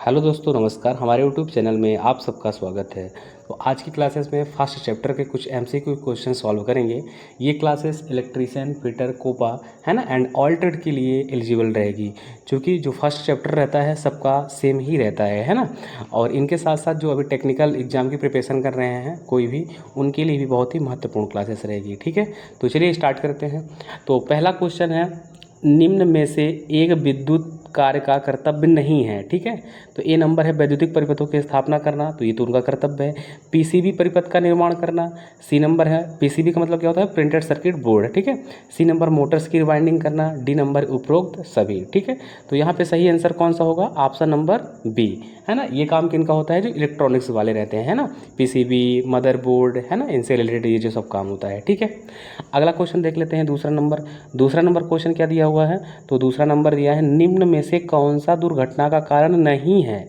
Hello दोस्तों, नमस्कार। हमारे यूट्यूब चैनल में आप सबका स्वागत है। तो आज की क्लासेस में फर्स्ट चैप्टर के कुछ एमसीक्यू क्वेश्चन सॉल्व करेंगे। ये क्लासेस इलेक्ट्रीशियन, फिटर, कोपा है ना एंड ऑल्टेड के लिए एलिजिबल रहेगी, क्योंकि जो फर्स्ट चैप्टर रहता है सबका सेम ही रहता है ना। और इनके साथ साथ जो अभी टेक्निकल एग्जाम की प्रिपरेशन कर रहे हैं कोई भी, उनके लिए भी बहुत ही महत्वपूर्ण क्लासेस रहेगी। ठीक है, तो चलिए स्टार्ट करते हैं। तो पहला क्वेश्चन है, निम्न में से एक विद्युत कार्य का कर्तव्य नहीं है। ठीक है, तो ए नंबर है वैद्युतिक परिपथों की स्थापना करना, तो ये तो उनका कर्तव्य है। पीसीबी परिपथ का निर्माण करना। सी नंबर है, पीसीबी का मतलब क्या होता है, प्रिंटेड सर्किट बोर्ड। ठीक है। सी नंबर मोटर्स की रिवाइंडिंग करना। डी नंबर उपरोक्त सभी। ठीक है, तो यहाँ पे सही आंसर कौन सा होगा, ऑप्शन नंबर बी है ना। ये काम किनका होता है, जो इलेक्ट्रॉनिक्स वाले रहते हैं ना, पीसीबी, मदरबोर्ड है ना, इनसे रिलेटेड ये जो सब काम होता है। ठीक है, अगला क्वेश्चन देख लेते हैं। दूसरा नंबर क्वेश्चन क्या दिया हुआ है, तो दूसरा नंबर दिया है, निम्न में से कौन सा दुर्घटना का कारण नहीं है।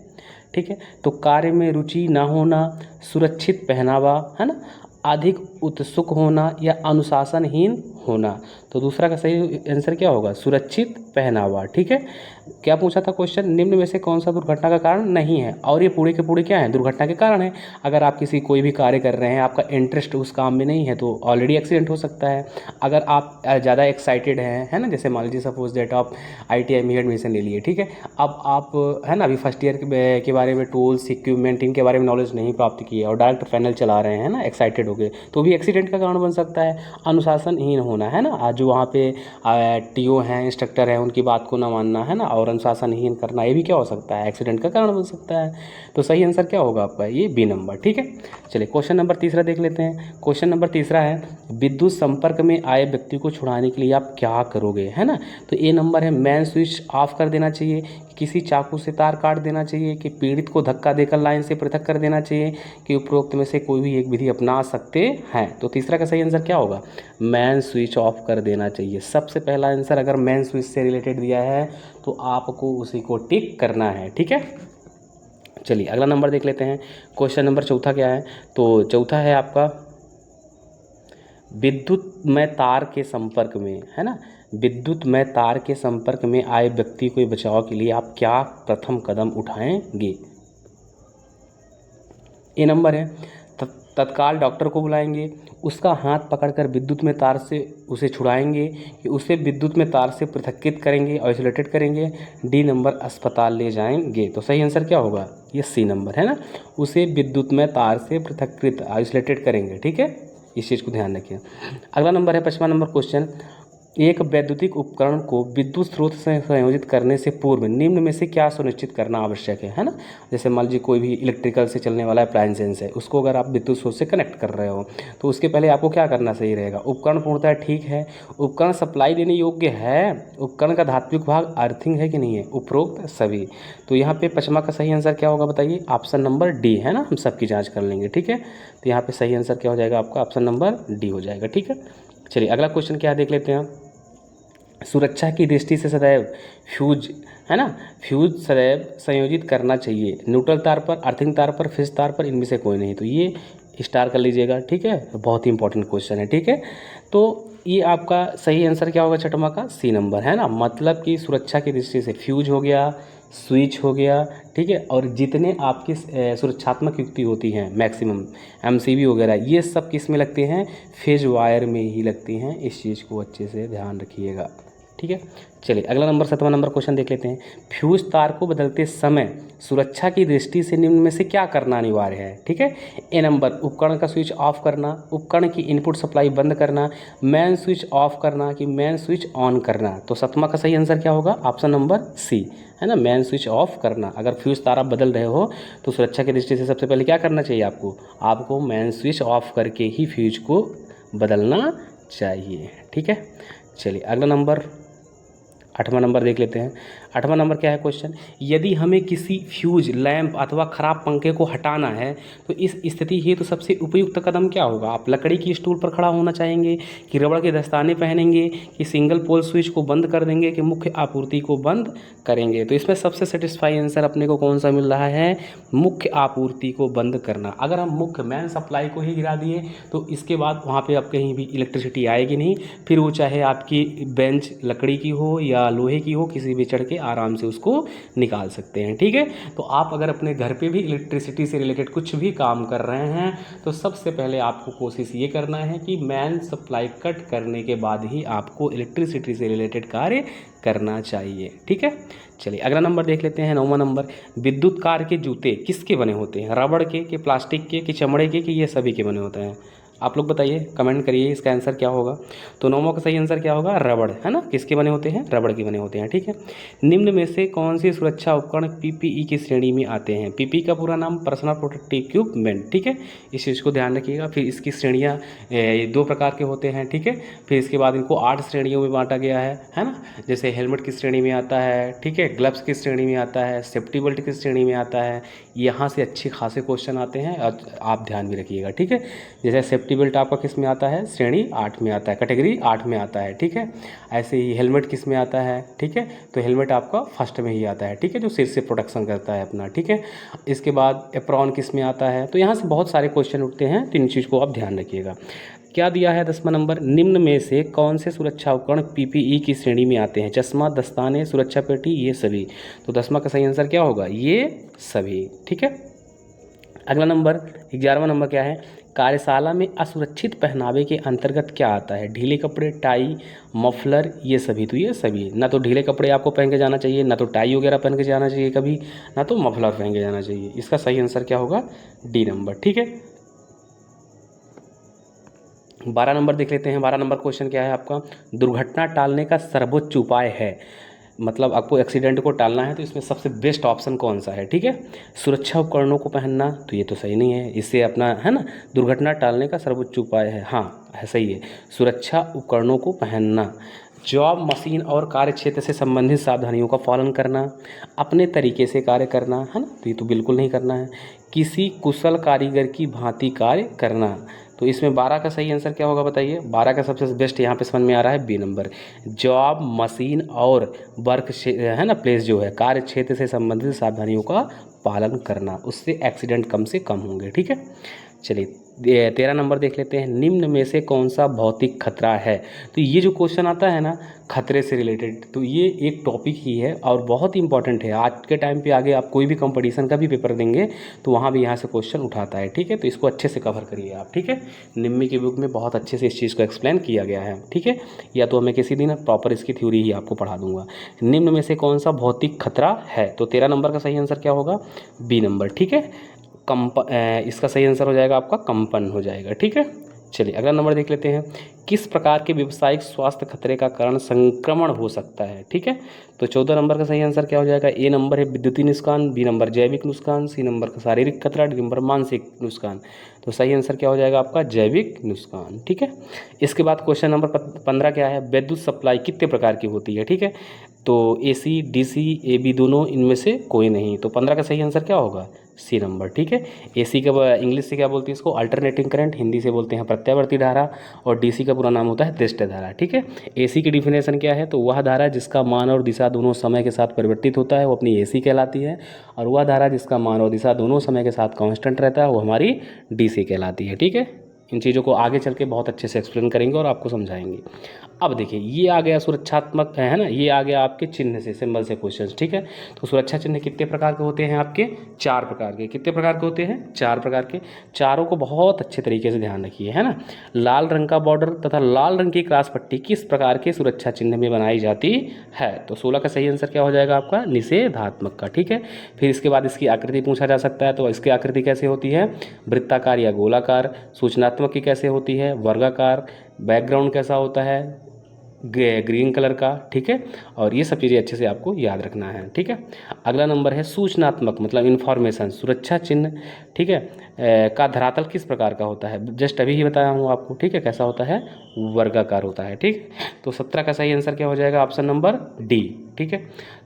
ठीक है, तो कार्य में रुचि ना होना, सुरक्षित पहनावा है ना, अधिक उत्सुक होना या अनुशासनहीन होना। तो दूसरा का सही आंसर क्या होगा, सुरक्षित पहनावा। ठीक है, क्या पूछा था क्वेश्चन, निम्न में से कौन सा दुर्घटना का कारण नहीं है, और ये पूरे के पूरे क्या है, दुर्घटना के कारण है। अगर आप किसी कोई भी कार्य कर रहे हैं, आपका इंटरेस्ट उस काम में नहीं है, तो ऑलरेडी एक्सीडेंट हो सकता है। अगर आप ज़्यादा एक्साइटेड हैं है ना, जैसे मान लीजिए सपोज दैट आप ITI में एडमिशन ले लिए। ठीक है, अब आप है ना अभी फर्स्ट ईयर के बारे में टूल्स, इक्विपमेंट, इनके बारे में नॉलेज नहीं प्राप्त किए और डायरेक्ट फाइनल चला रहे हैं ना, एक्साइटेड हो गए, तो भी एक्सीडेंट का कारण बन सकता है। अनुशासनहीन होना है ना, आज जो वहाँ पे TO हैं, इंस्ट्रक्टर हैं, उनकी बात को ना मानना है ना, और अनुशासनहीन करना, ये भी क्या हो सकता है, एक्सीडेंट का कारण बन सकता है। तो सही आंसर क्या होगा आपका, ये बी नंबर। ठीक है, चलिए क्वेश्चन नंबर तीसरा देख लेते हैं। क्वेश्चन नंबर तीसरा है, विद्युत संपर्क में आए व्यक्ति को छुड़ाने के लिए आप क्या करोगे, है ना। तो ए नंबर है, मेन स्विच ऑफ कर देना चाहिए, किसी चाकू से तार काट देना चाहिए, कि पीड़ित को धक्का देकर लाइन से पृथक कर देना चाहिए, कि उपरोक्त में से कोई भी एक विधि अपना सकते हैं। तो तीसरा का सही आंसर क्या होगा, मेन स्विच ऑफ कर देना चाहिए। सबसे पहला आंसर अगर मेन स्विच से रिलेटेड दिया है तो आपको उसी को टिक करना है। ठीक है, चलिए अगला नंबर देख लेते हैं। क्वेश्चन नंबर चौथा क्या है, तो चौथा है आपका, विद्युत में तार के संपर्क में है ना, विद्युत में तार के संपर्क में आए व्यक्ति को बचाव के लिए आप क्या प्रथम कदम उठाएंगे। ए नंबर है, तत्काल डॉक्टर को बुलाएंगे, उसका हाथ पकड़कर विद्युत में तार से उसे छुड़ाएंगे, कि उसे विद्युत में तार से पृथक्कृत करेंगे, आइसोलेटेड करेंगे। डी नंबर, अस्पताल ले जाएंगे। तो सही आंसर क्या होगा, ये सी नंबर है ना, उसे विद्युत में तार से पृथक्कृत, आइसोलेटेड करेंगे। ठीक है, इस चीज़ को ध्यान रखिए। अगला नंबर है 5वां नंबर क्वेश्चन, एक वैद्युतिक उपकरण को विद्युत स्रोत से संयोजित करने से पूर्व निम्न में से क्या सुनिश्चित करना आवश्यक है ना। जैसे मान लीजिए कोई भी इलेक्ट्रिकल से चलने वाला अप्लायंसेस है, उसको अगर आप विद्युत स्रोत से कनेक्ट कर रहे हो, तो उसके पहले आपको क्या करना सही रहेगा, उपकरण पूर्णतः ठीक है, उपकरण सप्लाई देने योग्य है, उपकरण का धात्विक भाग अर्थिंग है कि नहीं है, उपरोक्त सभी। तो यहाँ पे 5वां का सही आंसर क्या होगा बताइए, ऑप्शन नंबर डी है ना, हम सबकी जाँच कर लेंगे। ठीक है, तो यहाँ पे सही आंसर क्या हो जाएगा आपका, ऑप्शन नंबर डी हो जाएगा। ठीक है, चलिए अगला क्वेश्चन क्या देख लेते हैं। सुरक्षा की दृष्टि से सदैव फ्यूज है ना, फ्यूज सदैव संयोजित करना चाहिए, न्यूट्रल तार पर, अर्थिंग तार पर, फिक्स तार पर, इनमें से कोई नहीं। तो ये स्टार कर लीजिएगा। ठीक है, बहुत ही इंपॉर्टेंट क्वेश्चन है। ठीक है, तो ये आपका सही आंसर क्या होगा, 6वां का सी नंबर है ना, मतलब कि सुरक्षा की दृष्टि से फ्यूज हो गया, स्विच हो गया। ठीक है, और जितने आपकी सुरक्षात्मक युक्ति होती हैं मैक्सिमम, MCB वगैरह, ये सब किस में लगते हैं, फेज वायर में ही लगती हैं। इस चीज़ को अच्छे से ध्यान रखिएगा। ठीक है, चलिए अगला नंबर 7वां नंबर क्वेश्चन देख लेते हैं। फ्यूज तार को बदलते समय सुरक्षा की दृष्टि से निम्न में से क्या करना अनिवार्य है। ठीक है, ए नंबर, उपकरण का स्विच ऑफ करना, उपकरण की इनपुट सप्लाई बंद करना, मेन स्विच ऑफ करना, कि मेन स्विच ऑन करना। तो 7वां का सही आंसर क्या होगा, ऑप्शन नंबर सी है ना, मेन स्विच ऑफ करना। अगर फ्यूज तार आप बदल रहे हो तो सुरक्षा की दृष्टि से सबसे पहले क्या करना चाहिए आपको मेन स्विच ऑफ करके ही फ्यूज को बदलना चाहिए। ठीक है, चलिए अगला नंबर 8वां नंबर देख लेते हैं। 8वां नंबर क्या है क्वेश्चन, यदि हमें किसी फ्यूज, लैंप अथवा खराब पंखे को हटाना है तो इस स्थिति हेतु सबसे उपयुक्त कदम क्या होगा। आप लकड़ी की स्टूल पर खड़ा होना चाहेंगे, कि रबड़ के दस्ताने पहनेंगे, कि सिंगल पोल स्विच को बंद कर देंगे, कि मुख्य आपूर्ति को बंद करेंगे। तो इसमें सबसे सेटिस्फाई आंसर अपने को कौन सा मिल रहा है, मुख्य आपूर्ति को बंद करना। अगर हम मुख्य मेन सप्लाई को ही गिरा दिए तो इसके बाद वहाँ पर आप कहीं भी इलेक्ट्रिसिटी आएगी नहीं, फिर वो चाहे आपकी बेंच लकड़ी की हो या लोहे की हो, किसी भी चढ़ के आराम से उसको निकाल सकते हैं। ठीक है, तो आप अगर अपने घर पे भी इलेक्ट्रिसिटी से रिलेटेड कुछ भी काम कर रहे हैं तो सबसे पहले आपको कोशिश ये करना है कि मेन सप्लाई कट करने के बाद ही आपको इलेक्ट्रिसिटी से रिलेटेड कार्य करना चाहिए। ठीक है, चलिए अगला नंबर देख लेते हैं, 9वां नंबर। विद्युत कार के जूते किसके बने होते हैं? रबड़ के, कि प्लास्टिक के, कि चमड़े के, कि ये सभी के बने होते हैं? आप लोग बताइए, कमेंट करिए इसका आंसर क्या होगा। तो 9वां का सही आंसर क्या होगा? रबड़, है ना। किसके बने होते हैं? रबड़ के बने होते हैं। ठीक है, निम्न में से कौन सी सुरक्षा उपकरण पीपीई की श्रेणी में आते हैं? पीपीई का पूरा नाम पर्सनल प्रोटेक्टिव इक्विपमेंट। ठीक है, इस चीज़ को ध्यान रखिएगा। फिर इसकी श्रेणियाँ 2 प्रकार के होते हैं। ठीक है, फिर इसके बाद इनको 8 श्रेणियों में बांटा गया है ना। जैसे हेलमेट की श्रेणी में आता है, ठीक है, ग्लव्स की श्रेणी में आता है, सेफ्टी बेल्ट की श्रेणी में आता है। यहाँ से अच्छे खासे क्वेश्चन आते हैं और आप ध्यान भी रखिएगा। ठीक है, जैसे सेफ्टी बेल्ट आपका किस में आता है? श्रेणी 8 में आता है, कैटेगरी 8 में आता है। ठीक है, ऐसे ही हेलमेट किस में आता है? ठीक है, तो हेलमेट आपका फर्स्ट में ही आता है। ठीक है, जो सिर से प्रोटेक्शन करता है अपना। ठीक है, इसके बाद एप्रॉन किस में आता है? तो यहाँ से बहुत सारे क्वेश्चन उठते हैं, तो इन चीज़ को आप ध्यान रखिएगा। क्या दिया है 10वां नंबर, निम्न में से कौन से सुरक्षा उपकरण पीपीई की श्रेणी में आते हैं? चश्मा, दस्ताने, सुरक्षा पेटी, ये सभी। तो 10वां का सही आंसर क्या होगा? ये सभी। ठीक है, अगला नंबर 11वां नंबर क्या है? कार्यशाला में असुरक्षित पहनावे के अंतर्गत क्या आता है? ढीले कपड़े, टाई, मफलर, ये सभी। तो ये सभी, ना तो ढीले कपड़े आपको पहन के जाना चाहिए, ना तो टाई वगैरह पहन के जाना चाहिए कभी, ना तो मफलर पहन के जाना चाहिए। इसका सही आंसर क्या होगा? D number. ठीक है, 12 नंबर देख लेते हैं। 12 नंबर क्वेश्चन क्या है आपका? दुर्घटना टालने का सर्वोच्च उपाय है, मतलब आपको एक्सीडेंट को टालना है तो इसमें सबसे बेस्ट ऑप्शन कौन सा है? ठीक है, सुरक्षा उपकरणों को पहनना, तो ये तो सही नहीं है, इससे अपना, है ना, दुर्घटना टालने का सर्वोच्च उपाय है, हाँ है, सही है, सुरक्षा उपकरणों को पहनना। जॉब, मशीन और कार्य क्षेत्र से संबंधित सावधानियों का पालन करना, अपने तरीके से कार्य करना, है ना, तो ये तो बिल्कुल नहीं करना है। किसी कुशल कारीगर की भांति कार्य करना। तो इसमें 12 का सही आंसर क्या होगा बताइए? 12 का सबसे बेस्ट यहाँ पे समझ में आ रहा है बी नंबर। जॉब, मशीन और वर्क, है ना, प्लेस जो है, कार्य क्षेत्र से संबंधित सावधानियों का पालन करना, उससे एक्सीडेंट कम से कम होंगे। ठीक है, चलिए 13 नंबर देख लेते हैं। निम्न में से कौन सा भौतिक खतरा है? तो ये जो क्वेश्चन आता है ना खतरे से रिलेटेड, तो ये एक टॉपिक ही है और बहुत ही इंपॉर्टेंट है। आज के टाइम पे आगे आप कोई भी कंपटीशन का भी पेपर देंगे तो वहाँ भी यहाँ से क्वेश्चन उठाता है। ठीक है, तो इसको अच्छे से कवर करिए आप। ठीक है, निम्मी की बुक में बहुत अच्छे से इस चीज़ को एक्सप्लेन किया गया है। ठीक है, या तो मैं किसी दिन प्रॉपर इसकी थ्योरी ही आपको पढ़ा दूंगा। निम्न में से कौन सा भौतिक खतरा है? तो 13 नंबर का सही आंसर क्या होगा? B number. ठीक है, इसका सही आंसर हो जाएगा आपका कंपन हो जाएगा। ठीक है, चलिए अगला नंबर देख लेते हैं। किस प्रकार के व्यावसायिक स्वास्थ्य खतरे का कारण संक्रमण हो सकता है? ठीक है, तो 14 नंबर का सही आंसर क्या हो जाएगा? ए नंबर है विद्युतीय नुकसान, बी नंबर जैविक नुकसान, सी नंबर का शारीरिक खतरा, डी नंबर मानसिक नुकसान। तो सही आंसर क्या हो जाएगा आपका? जैविक नुकसान। ठीक है, इसके बाद क्वेश्चन नंबर 15 क्या है? विद्युत सप्लाई कितने प्रकार की होती है? ठीक है, तो एसी, डीसी, एबी दोनों, इनमें से कोई नहीं। तो 15 का सही आंसर क्या होगा? C number. ठीक है, एसी का इंग्लिश से क्या बोलते हैं इसको? अल्टरनेटिंग करंट, हिंदी से बोलते हैं प्रत्यावर्ती धारा, और डीसी का पूरा नाम होता है दृष्ट धारा। ठीक है, एसी की डिफिनेशन क्या है? तो वह धारा जिसका मान और दिशा दोनों समय के साथ परिवर्तित होता है वो अपनी एसी कहलाती है, और वह धारा जिसका मान और दिशा दोनों समय के साथ कांस्टेंट रहता है वो हमारी डीसी कहलाती है। ठीक है, इन चीज़ों को आगे चल के बहुत अच्छे से एक्सप्लेन करेंगे और आपको समझाएंगे। अब देखिए, ये आ गया सुरक्षात्मक, है ना, ये आ गया आपके चिन्ह से, सिंबल से क्वेश्चन। ठीक है, तो सुरक्षा चिन्ह कितने प्रकार के होते हैं आपके? 4 प्रकार के। कितने प्रकार के होते हैं? 4 प्रकार के। चारों को बहुत अच्छे तरीके से ध्यान रखिए, है ना। लाल रंग का बॉर्डर तथा लाल रंग की क्रॉस पट्टी किस प्रकार के सुरक्षा चिन्ह में बनाई जाती है? तो 16 का सही आंसर क्या हो जाएगा आपका? निषेधात्मक का। ठीक है, फिर इसके बाद इसकी आकृति पूछा जा सकता है, तो इसकी आकृति कैसे होती है? वृत्ताकार या गोलाकार। सूचनात्मक की कैसे होती है? वर्गाकार। बैकग्राउंड कैसा होता है? ग्रीन कलर का। ठीक है, और ये सब चीज़ें अच्छे से आपको याद रखना है। ठीक है, अगला नंबर है सूचनात्मक, मतलब इन्फॉर्मेशन। सुरक्षा चिन्ह, ठीक है, का धरातल किस प्रकार का होता है? जस्ट अभी ही बताया हूँ आपको। ठीक है, कैसा होता है? वर्गाकार होता है। ठीक, तो 17 का सही आंसर क्या हो जाएगा? Option number D. ठीक है,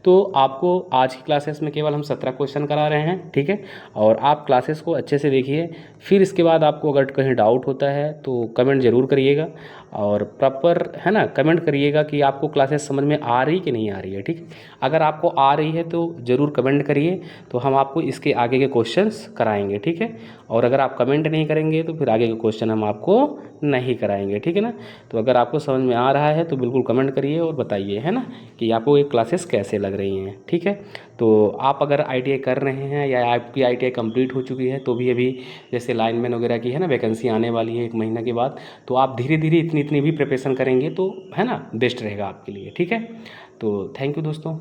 तो आपको आज की क्लासेस में केवल हम 17 क्वेश्चन करा रहे हैं। ठीक है, और आप क्लासेस को अच्छे से देखिए, फिर इसके बाद आपको अगर कहीं डाउट होता है तो कमेंट ज़रूर करिएगा, और प्रॉपर, है ना, कमेंट करिएगा कि आपको क्लासेस समझ में आ रही कि नहीं आ रही है। ठीक, अगर आपको आ रही है तो ज़रूर कमेंट करिए, तो हम आपको इसके आगे के क्वेश्चंस कराएंगे। ठीक है, और अगर आप कमेंट नहीं करेंगे तो फिर आगे के क्वेश्चन हम आपको नहीं कराएंगे। ठीक है ना, तो अगर आपको समझ में आ रहा है तो बिल्कुल कमेंट करिए और बताइए, है ना, कि आपको एक क्लासेस कैसे लग रही हैं। ठीक है, तो आप अगर ITI कर रहे हैं या आपकी ITI कंप्लीट हो चुकी है तो भी अभी जैसे लाइनमैन वगैरह की है ना वैकेंसी आने वाली है 1 महीना के बाद, तो आप धीरे धीरे इतनी इतनी भी प्रिपरेशन करेंगे तो है ना बेस्ट रहेगा आपके लिए। ठीक है, तो थैंक यू दोस्तों।